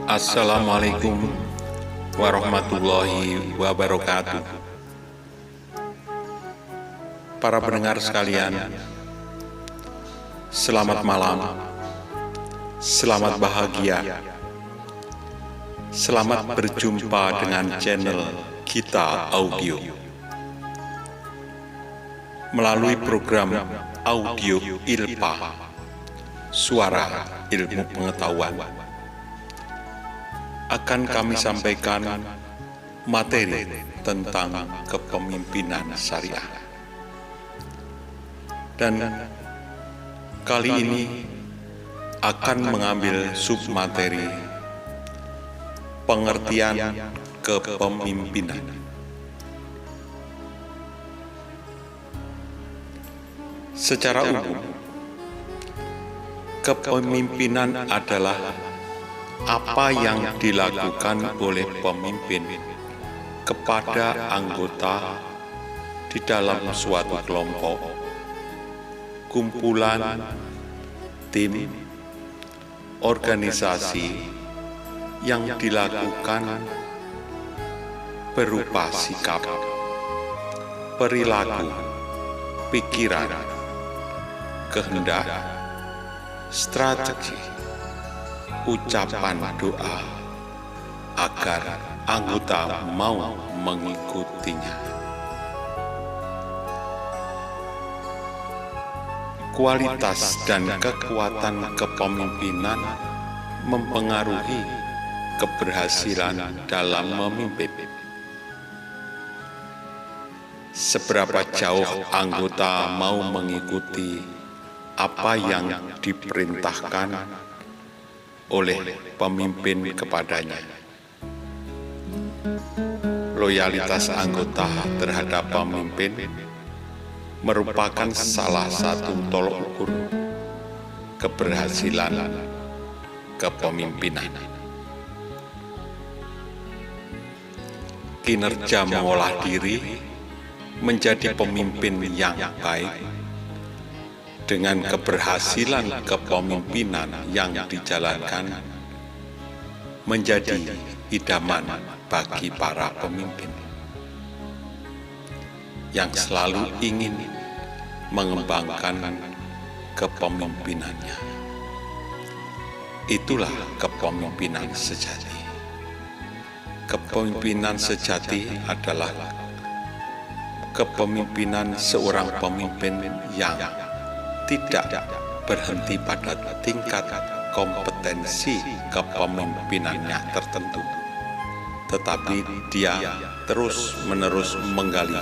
Assalamualaikum warahmatullahi wabarakatuh. Para pendengar sekalian, selamat malam, selamat bahagia, selamat berjumpa dengan channel Kita Audio. Melalui program audio ILPA, Suara Ilmu Pengetahuan, akan kami sampaikan materi tentang kepemimpinan syariah. Dan kali ini akan mengambil submateri pengertian kepemimpinan. Secara umum, kepemimpinan adalah apa yang dilakukan oleh pemimpin kepada anggota di dalam suatu kelompok, kumpulan, tim, organisasi yang dilakukan berupa sikap, perilaku, pikiran, kehendak, strategi, ucapan doa agar anggota mau mengikutinya. Kualitas dan kekuatan kepemimpinan mempengaruhi keberhasilan dalam memimpin. Seberapa jauh anggota mau mengikuti apa yang diperintahkan oleh pemimpin kepadanya. Loyalitas anggota terhadap pemimpin merupakan salah satu tolok ukur keberhasilan kepemimpinan. Kinerja mengolah diri menjadi pemimpin yang baik dengan keberhasilan kepemimpinan yang dijalankan menjadi idaman bagi para pemimpin yang selalu ingin mengembangkan kepemimpinannya. Itulah kepemimpinan sejati. Kepemimpinan sejati adalah kepemimpinan seorang pemimpin yang tidak berhenti pada tingkat kompetensi kepemimpinannya tertentu, tetapi dia terus-menerus menggali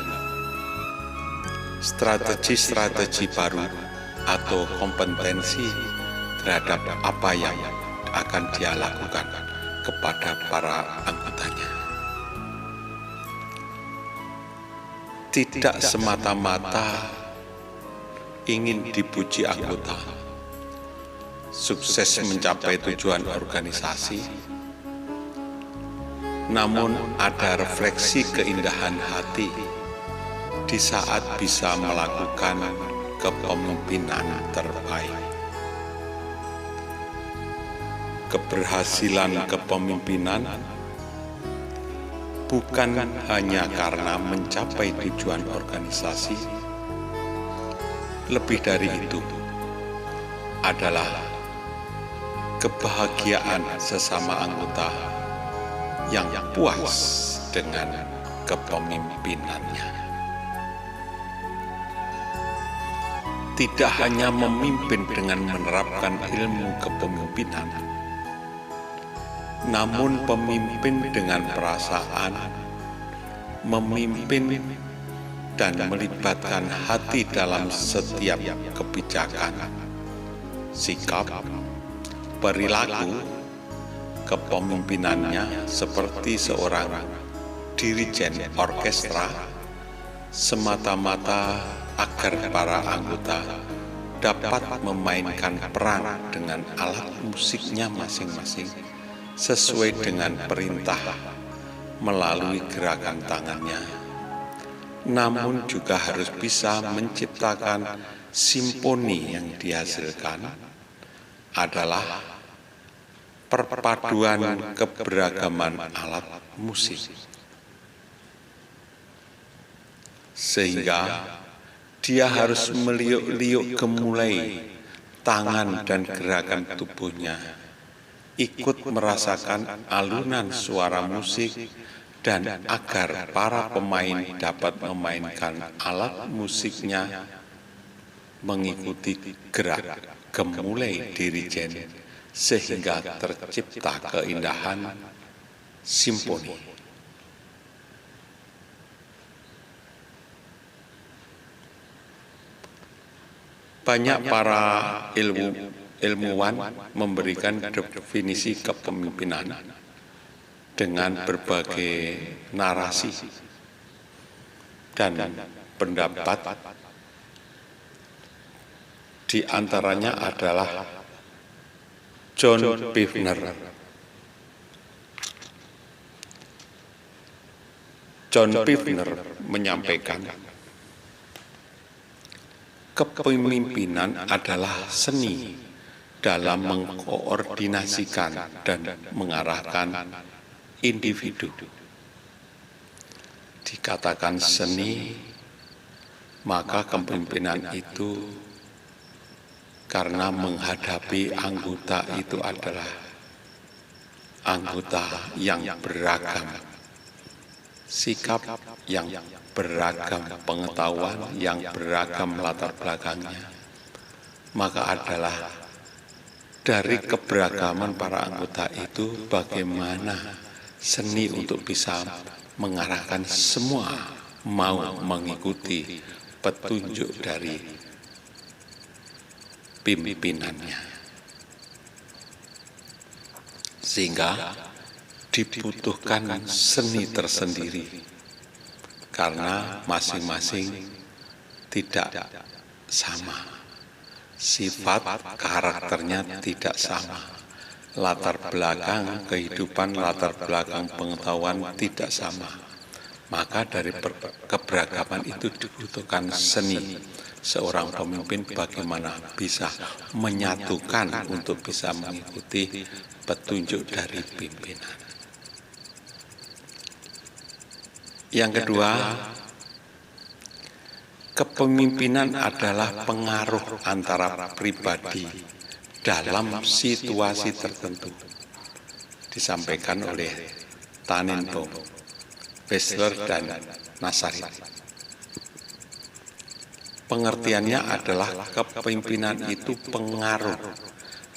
strategi-strategi baru atau kompetensi terhadap apa yang akan dia lakukan kepada para anggotanya. Tidak semata-mata ingin dipuji anggota, sukses mencapai tujuan organisasi, namun ada refleksi keindahan hati di saat bisa melakukan kepemimpinan terbaik. Keberhasilan kepemimpinan bukan hanya karena mencapai tujuan organisasi. Lebih dari itu adalah kebahagiaan sesama anggota yang puas dengan kepemimpinannya. Tidak hanya memimpin dengan menerapkan ilmu kepemimpinan, namun pemimpin dengan perasaan, memimpin dan melibatkan hati dalam setiap kebijakan, sikap, perilaku kepemimpinannya seperti seorang dirijen orkestra, semata-mata agar para anggota dapat memainkan peran dengan alat musiknya masing-masing sesuai dengan perintah melalui gerakan tangannya, namun juga harus bisa menciptakan simfoni yang dihasilkan adalah perpaduan keberagaman alat musik. Sehingga dia harus meliuk-liuk gemulai tangan dan gerakan tubuhnya, ikut merasakan alunan suara musik, dan agar para pemain dapat memainkan alat musiknya mengikuti gerak gemulai dirijen sehingga tercipta keindahan simfoni. Banyak para ilmuwan memberikan definisi kepemimpinan dengan berbagai narasi dan pendapat. Di antaranya adalah John Bevner. John Bevner menyampaikan, kepemimpinan adalah seni dalam mengkoordinasikan dan mengarahkan individu. Dikatakan seni, maka kepemimpinan itu karena menghadapi anggota itu adalah anggota yang beragam, sikap yang beragam, pengetahuan yang beragam latar belakangnya, maka adalah dari keberagaman para anggota itu bagaimana seni untuk bisa mengarahkan semua mau mengikuti petunjuk dari pimpinannya, sehingga dibutuhkan seni tersendiri karena masing-masing tidak sama, sifat karakternya tidak sama, latar belakang kehidupan, latar belakang pengetahuan tidak sama, maka dari keberagaman itu dibutuhkan seni. Seorang pemimpin bagaimana bisa menyatukan untuk bisa mengikuti petunjuk dari pimpinan. Yang kedua, kepemimpinan adalah pengaruh antara pribadi dalam situasi tertentu. Disampaikan oleh Tannenbaum, Wessler, dan Nassari. Pengertiannya adalah kepemimpinan itu pengaruh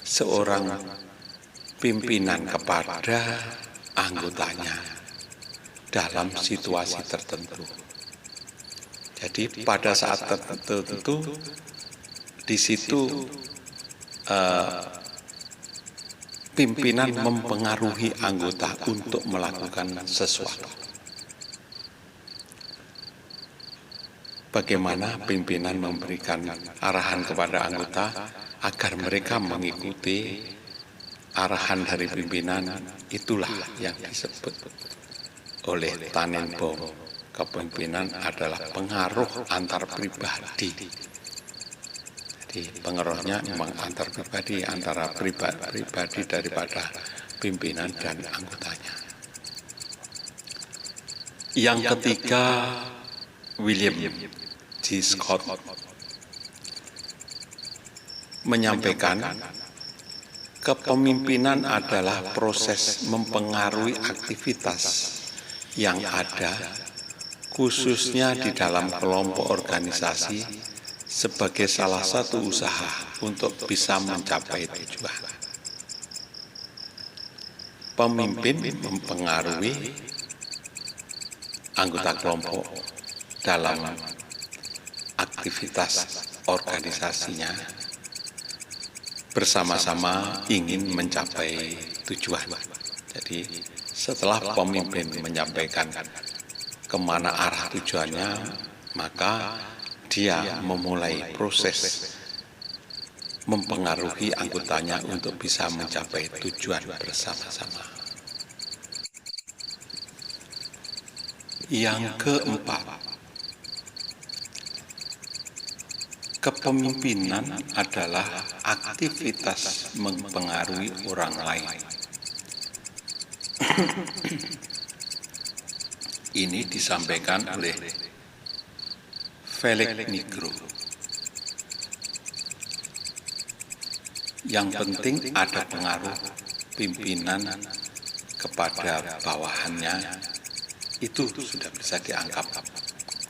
seorang pimpinan kepada anggotanya dalam situasi tertentu. Jadi pada saat tertentu di situ pimpinan mempengaruhi anggota untuk melakukan sesuatu. Bagaimana pimpinan memberikan arahan kepada anggota agar mereka mengikuti arahan dari pimpinan, itulah yang disebut oleh Tannenbaum. Kepemimpinan adalah pengaruh antar pribadi. Jadi pengaruhnya memang antar pribadi, antara pribadi daripada pimpinan dan anggotanya. Yang ketiga, William G. Scott menyampaikan kepemimpinan adalah proses mempengaruhi aktivitas yang ada, khususnya di dalam kelompok organisasi, sebagai salah satu usaha untuk bisa mencapai tujuan. Pemimpin mempengaruhi anggota kelompok dalam aktivitas organisasinya, bersama-sama ingin mencapai tujuan. Jadi setelah pemimpin menyampaikan kemana arah tujuannya, maka dia memulai proses mempengaruhi anggotanya untuk bisa mencapai tujuan bersama-sama. Yang keempat, kepemimpinan adalah aktivitas mempengaruhi orang lain. Ini disampaikan oleh Felix Nigro. Yang penting ada pengaruh pimpinan kepada bawahannya, itu sudah bisa dianggap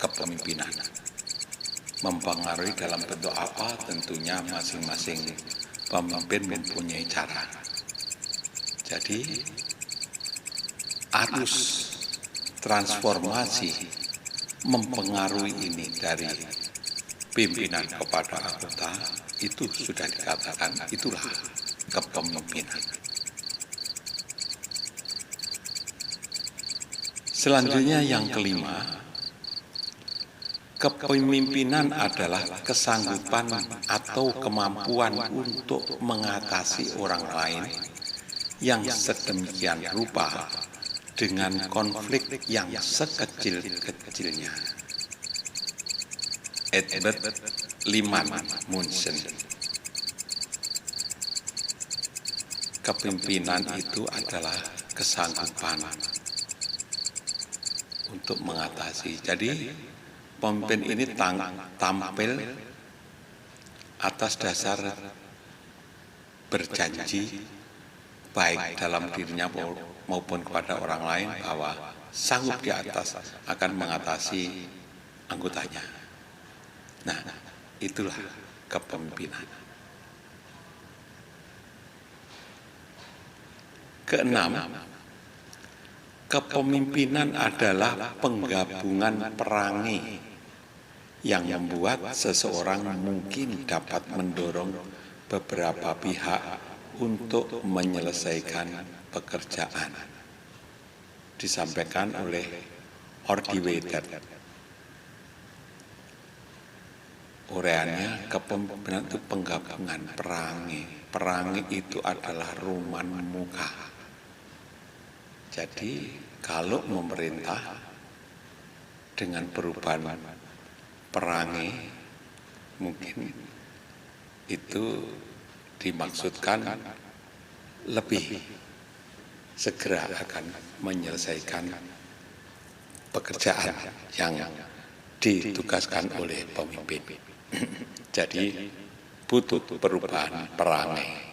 kepemimpinan. Mempengaruhi dalam bentuk apa, tentunya masing-masing pemimpin mempunyai cara. Jadi arus transformasi mempengaruhi ini dari pimpinan kepada anggota, itu sudah dikatakan itulah kepemimpinan. Selanjutnya yang kelima, kepemimpinan adalah kesanggupan atau kemampuan untuk mengatasi orang lain yang sedemikian rupa dengan konflik yang sekecil-kecilnya. Edward Lyman Munson. Kepemimpinan itu adalah kesanggupan untuk mengatasi. Jadi pemimpin ini tampil atas dasar berjanji baik dalam dirinya maupun kepada orang lain bahwa sanggup di atas akan mengatasi anggotanya. Nah, itulah kepemimpinan. Keenam, kepemimpinan adalah penggabungan perangai yang membuat seseorang mungkin dapat mendorong beberapa pihak untuk menyelesaikan pekerjaan. Disampaikan oleh Ordiweter. Uraiannya, kepemimpinan itu penggabungan perangai. Perangai itu adalah ruman muka. Jadi kalau memerintah dengan perubahan perangai, mungkin itu dimaksudkan lebih segera akan menyelesaikan pekerjaan yang ditugaskan oleh pemimpin. Jadi butuh perubahan perangai.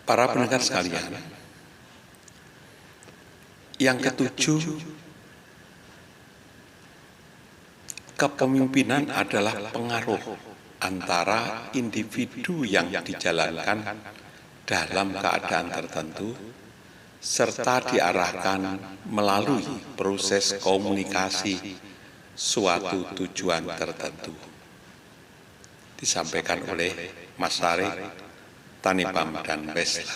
Para pendengar sekalian, yang ketujuh, kepemimpinan adalah pengaruh antara individu yang dijalankan dalam keadaan tertentu serta diarahkan melalui proses komunikasi suatu tujuan tertentu. Disampaikan oleh Masaryk, Tanipam, dan Wessler,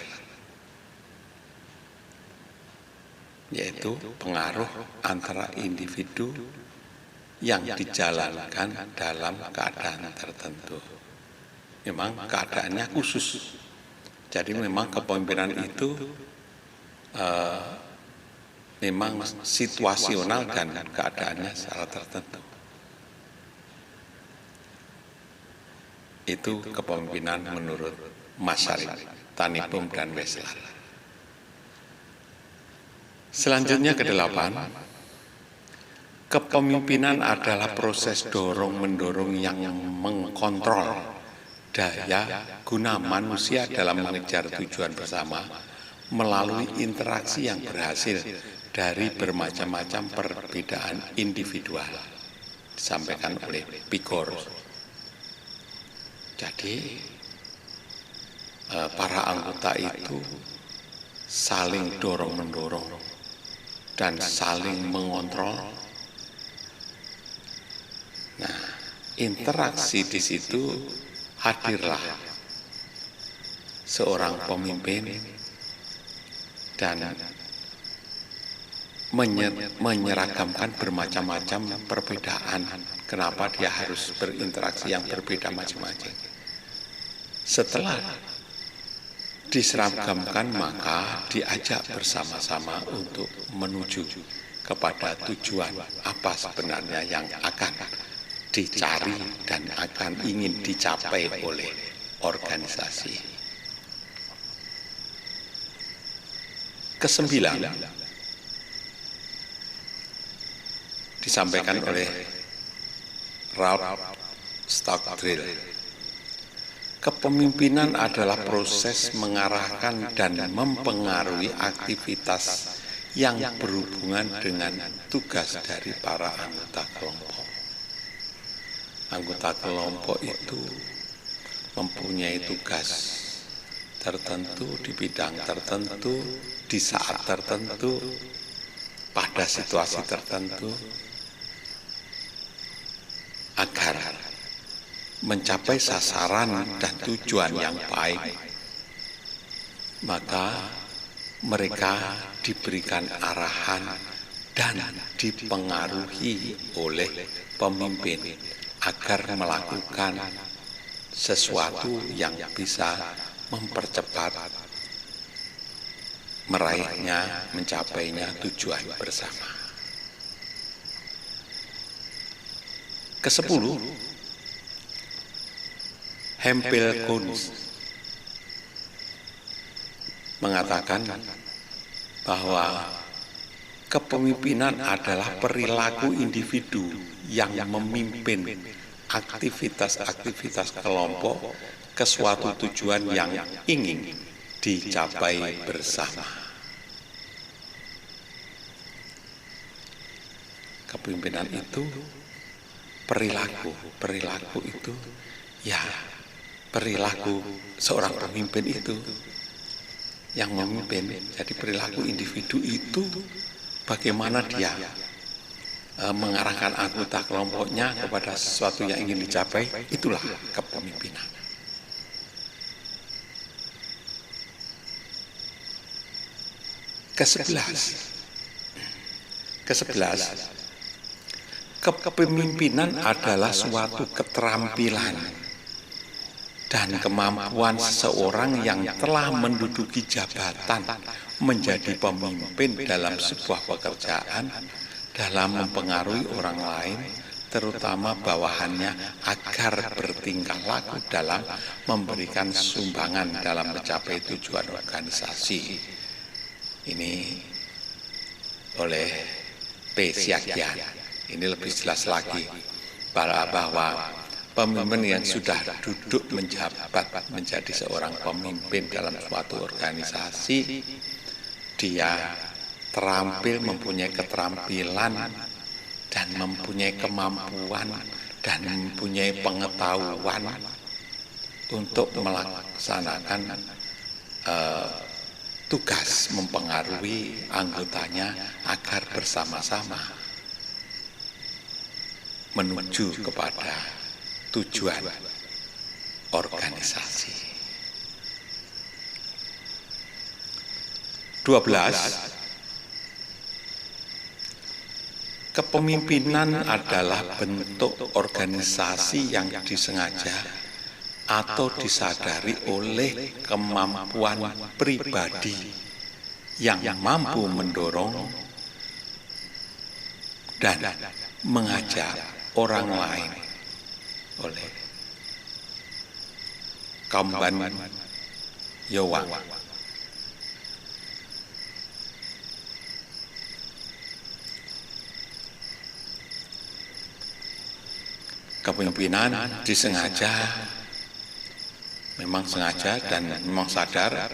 yaitu pengaruh antara individu yang dijalankan dalam keadaan tertentu. Memang keadaannya khusus. Jadi memang kepemimpinan itu memang situasional dan keadaannya secara tertentu. Itu kepemimpinan menurut Masaryk, Tanipum, dan Wessler. Selanjutnya ke-8, kepemimpinan adalah proses dorong-mendorong yang mengkontrol daya guna manusia dalam mengejar tujuan bersama melalui interaksi yang berhasil dari bermacam-macam perbedaan individual. Disampaikan oleh Pigor. Jadi para anggota itu saling dorong-mendorong dan saling mengontrol. Nah, interaksi di situ hadirlah seorang pemimpin dan menyeragamkan bermacam-macam perbedaan. Kenapa dia harus berinteraksi yang berbeda macam-macam? Setelah diseragamkan, maka diajak bersama-sama untuk menuju kepada tujuan apa sebenarnya yang akan dicari dan akan ingin dicapai oleh organisasi. Kesembilan disampaikan oleh Ralph Stockdale. Kepemimpinan adalah proses mengarahkan dan mempengaruhi aktivitas yang berhubungan dengan tugas dari para anggota kelompok. Anggota kelompok itu mempunyai tugas tertentu di bidang tertentu, di saat tertentu, pada situasi tertentu, agar mencapai sasaran dan tujuan yang baik, maka mereka diberikan arahan dan dipengaruhi oleh pemimpin agar melakukan sesuatu yang bisa mempercepat meraihnya, mencapainya tujuan bersama. Kesepuluh, Hempel Koons mengatakan bahwa kepemimpinan adalah perilaku individu yang memimpin aktivitas-aktivitas kelompok ke suatu tujuan yang ingin dicapai bersama. Kepemimpinan itu perilaku itu ya perilaku seorang pemimpin itu yang memimpin. Jadi perilaku individu itu bagaimana dia mengarahkan anggota kelompoknya kepada sesuatu yang ingin dicapai, itulah kepemimpinan. Kesebelas, kepemimpinan adalah suatu keterampilan dan kemampuan seseorang yang telah menduduki jabatan menjadi pemimpin dalam sebuah pekerjaan, dalam mempengaruhi orang lain, terutama bawahannya, agar bertingkah laku dalam memberikan sumbangan dalam mencapai tujuan organisasi. Ini oleh P. Siagian. Ini lebih jelas lagi bahwa pemimpin yang sudah duduk menjabat menjadi seorang pemimpin dalam suatu organisasi, dia terampil, mempunyai keterampilan dan mempunyai kemampuan dan mempunyai pengetahuan untuk melaksanakan tugas mempengaruhi anggotanya agar bersama-sama menuju kepada tujuan organisasi. 12. Kepemimpinan adalah bentuk organisasi yang disengaja atau disadari oleh kemampuan pribadi yang mampu mendorong dan mengajak orang lain. Oleh Kamban Yowang. Kepemimpinan disengaja, memang sengaja dan memang sadar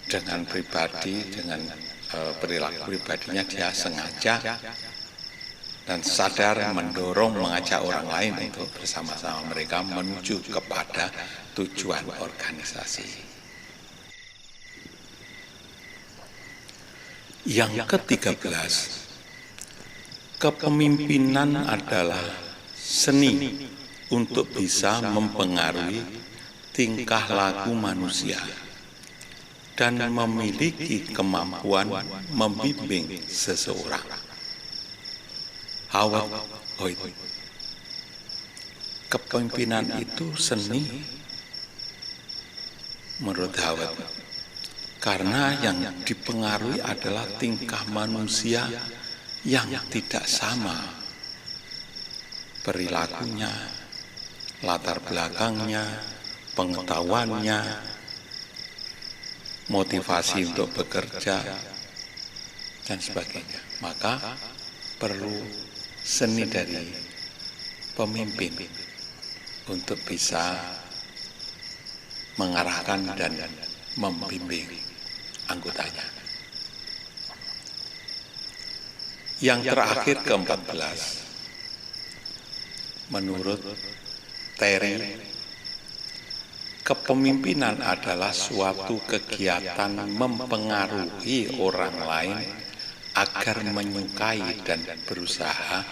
dengan pribadi, dengan perilaku pribadinya dia sengaja dan sadar mendorong, mengajak orang lain untuk bersama-sama mereka menuju kepada tujuan organisasi. Yang ke-13, kepemimpinan adalah seni untuk bisa mempengaruhi tingkah laku manusia dan memiliki kemampuan membimbing seseorang. Howard Hoyt. Kepemimpinan itu seni menurut Howard, karena yang dipengaruhi adalah tingkah manusia yang tidak sama, perilakunya, latar belakangnya, pengetahuannya. motivasi untuk bekerja, dan sebagainya. Maka perlu seni dari pemimpin untuk bisa mengarahkan dan membimbing anggotanya. Yang terakhir ke-14, menurut Terry, kepemimpinan adalah suatu kegiatan mempengaruhi orang lain agar menyukai dan berusaha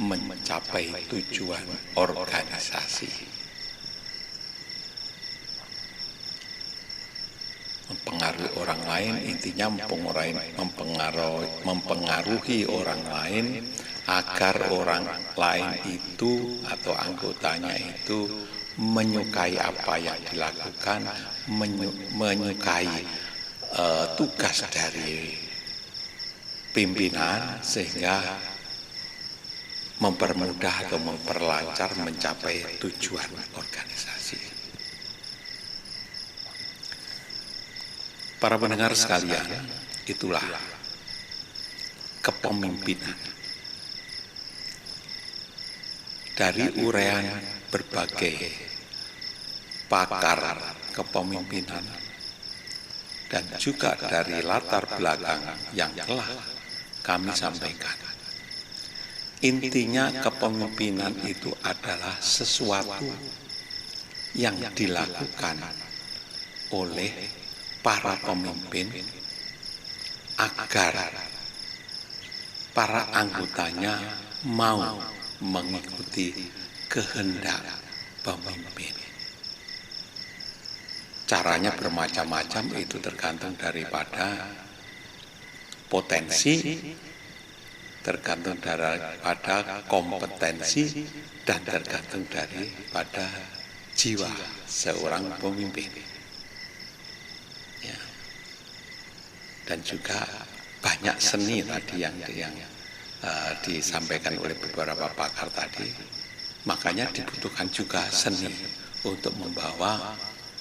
mencapai tujuan organisasi. Mempengaruhi orang lain, intinya mempengaruhi orang lain agar orang lain itu atau anggotanya itu menyukai apa yang dilakukan, menyukai tugas dari pimpinan, sehingga mempermudah atau memperlancar mencapai tujuan organisasi. Para pendengar sekalian, itulah kepemimpinan. Dari uraian berbagai pakar kepemimpinan dan juga dari latar belakang yang telah kami sampaikan, intinya kepemimpinan itu adalah sesuatu yang dilakukan oleh para pemimpin agar para anggotanya mau mengikuti kehendak pemimpin. Caranya bermacam-macam, itu tergantung daripada potensi, tergantung daripada kompetensi, dan tergantung daripada jiwa seorang pemimpin. Dan juga banyak seni tadi yang disampaikan oleh beberapa pakar tadi. Makanya dibutuhkan juga seni untuk membawa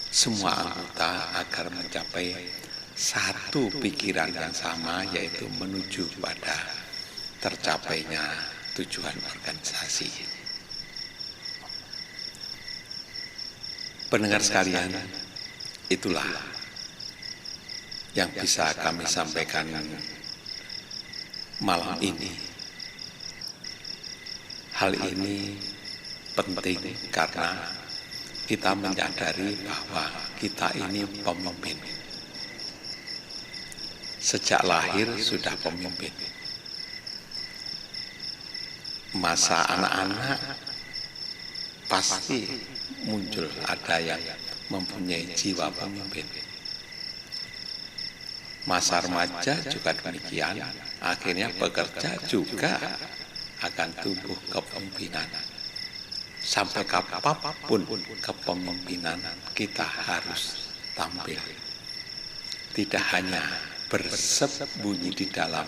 semua anggota agar mencapai satu pikiran yang sama, yaitu menuju pada tercapainya tujuan organisasi. Pendengar sekalian, itulah yang bisa kami sampaikan malam ini. Hal ini penting karena kita menyadari bahwa kita ini pemimpin. Sejak lahir sudah pemimpin. Masa anak-anak pasti muncul ada yang mempunyai jiwa pemimpin. Masa remaja juga demikian, akhirnya bekerja juga akan tumbuh kepemimpinan. Sampai kapanpun kepemimpinan kita harus tampil. Tidak hanya bersembunyi di dalam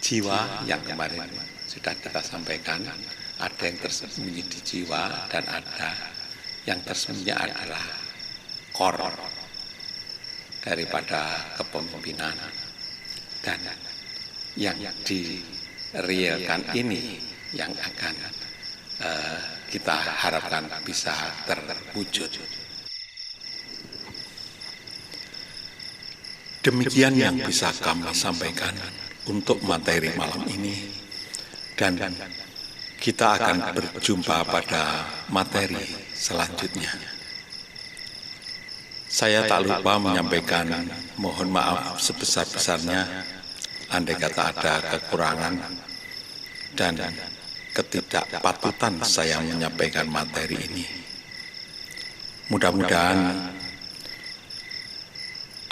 jiwa yang kemarin sudah kita sampaikan, ada yang tersembunyi di jiwa dan ada yang tersembunyi adalah core daripada kepemimpinan, dan yang direalkan ini yang akan kita harapkan bisa terwujud. Demikian yang bisa kami sampaikan untuk materi malam ini, dan kita akan berjumpa pada materi selanjutnya. Saya tak lupa menyampaikan mohon maaf sebesar-besarnya andai kata ada kekurangan dan ketidakpatutan saya menyampaikan materi ini. Mudah-mudahan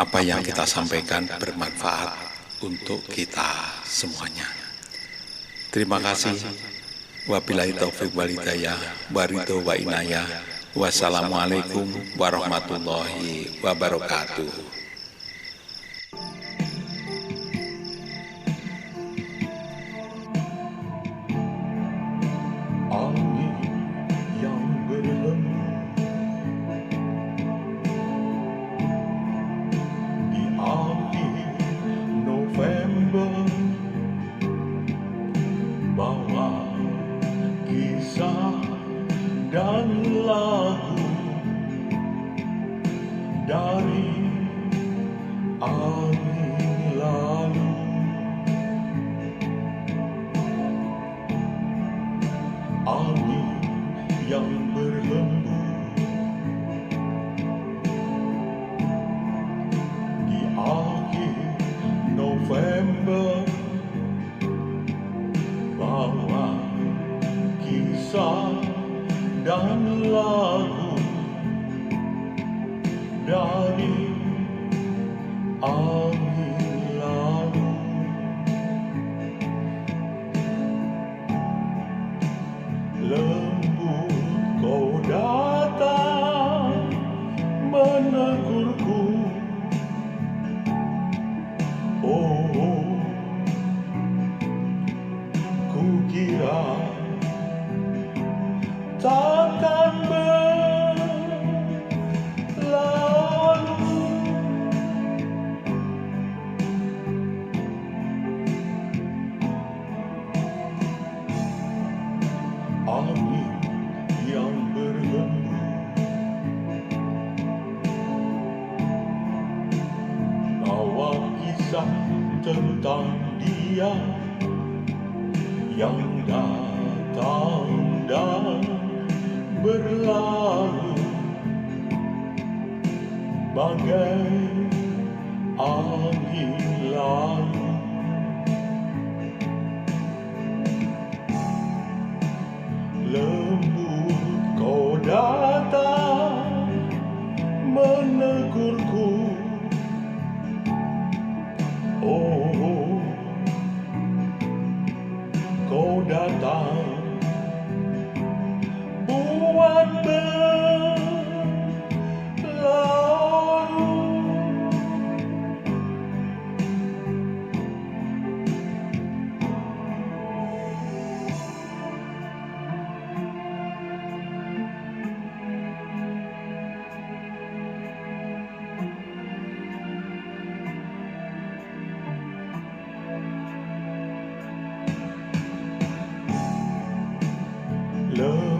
apa yang kita sampaikan bermanfaat untuk kita semuanya. Terima kasih. Wabillahi taufiq wal hidayah, waridho wa inayah. Wassalamualaikum warahmatullahi wabarakatuh. Angin yang berlalu bawa kisah dan lagu dari angin lalu. Angin yang berhembus di akhir November, bawa kisah dan lagu dari angin lalu. Lembut kau datang menegurku, oh, ku kira takkan berlalu. Angin yang berhembus bawa kisah tentang dia yang datang dan berlalu bagai angin lalu. Lembut kau datang menegurku, oh, kau datang buat berlalu. Love